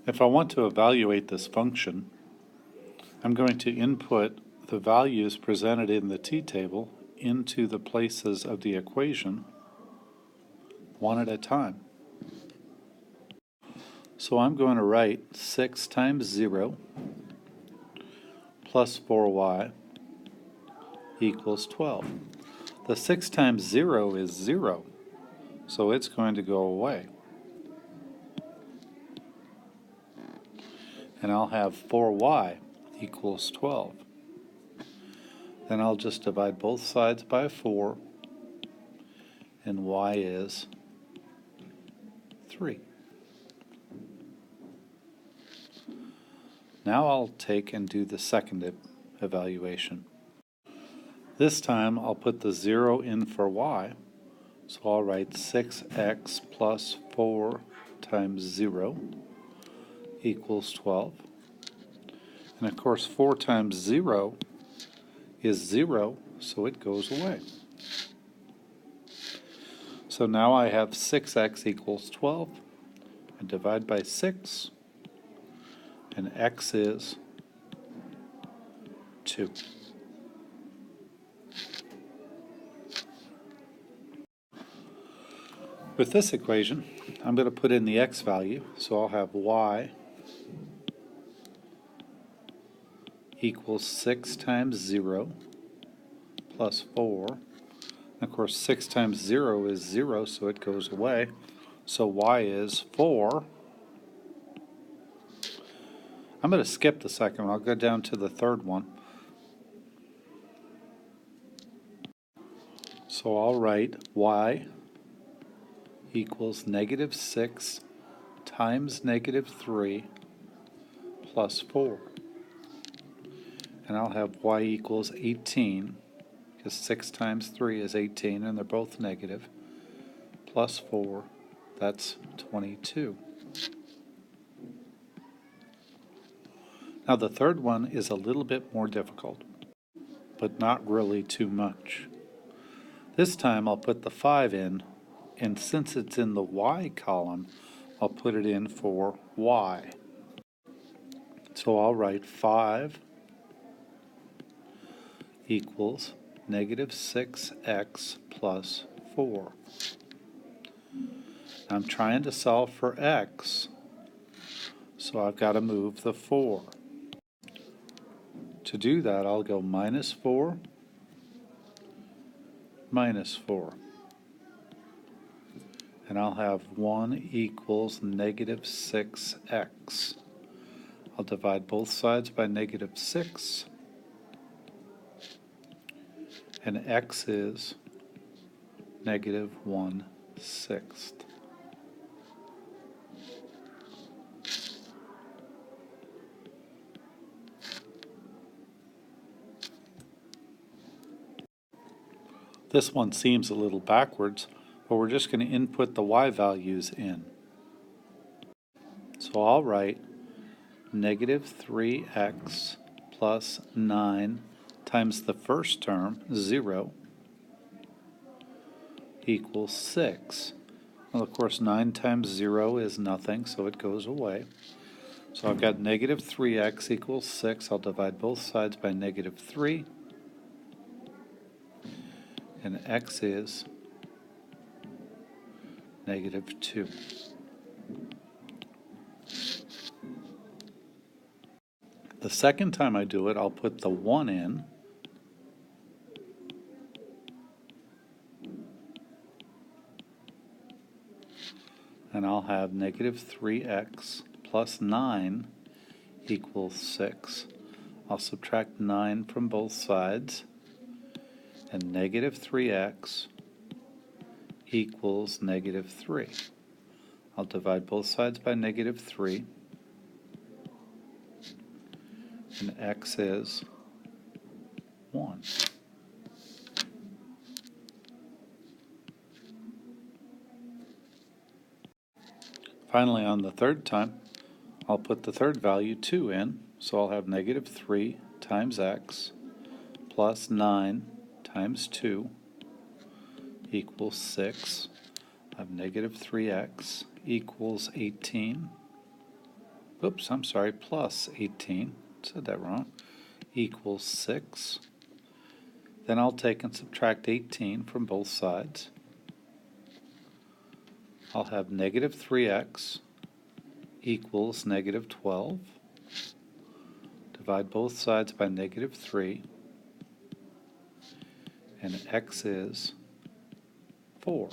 If I want to evaluate this function, I'm going to input the values presented in the t-table into the places of the equation one at a time. So I'm going to write 6 times 0 plus 4y equals 12. The 6 times 0 is 0, so it's going to go away. And I'll have 4y equals 12. Then I'll just divide both sides by 4, and y is 3. Now I'll take and do the second evaluation. This time I'll put the 0 in for y, so I'll write 6x plus 4 times 0 equals 12. And of course 4 times 0 is 0, so it goes away. So now I have 6x equals 12. I divide by 6, and x is 2. With this equation, I'm going to put in the x value, so I'll have y equals 6 times 0 plus 4. And of course, 6 times 0 is 0, so it goes away. So y is 4. I'm going to skip the second one. I'll go down to the third one. So I'll write y equals negative 6 times negative 3 plus 4. And I'll have y equals 18, because 6 times 3 is 18, and they're both negative, plus 4, that's 22. Now the third one is a little bit more difficult, but not really too much. This time I'll put the 5 in, and since it's in the y column, I'll put it in for y. So I'll write 5 equals negative 6x plus 4. I'm trying to solve for x, so I've got to move the 4. To do that, I'll go minus 4, minus 4. And I'll have 1 equals negative 6x. I'll divide both sides by negative 6. And x is negative 1/6. This one seems a little backwards, but we're just going to input the y values in. So I'll write negative 3x plus 9 times the first term, 0, equals 6. Well, of course, 9 times 0 is nothing, so it goes away. So I've got negative 3x equals 6. I'll divide both sides by negative 3. And x is negative 2. The second time I do it, I'll put the 1 in. And I'll have negative 3x plus 9 equals 6. I'll subtract 9 from both sides. And negative 3x equals negative 3. I'll divide both sides by negative 3. And x is 1. Finally, on the third time, I'll put the third value, 2, in. So I'll have negative 3 times x plus 9 times 2 equals 6. I have negative 3x equals 18. oops, I'm sorry, plus 18, said that wrong, equals 6. Then I'll take and subtract 18 from both sides. I'll have negative 3x equals negative 12. Divide both sides by negative 3, and x is 4.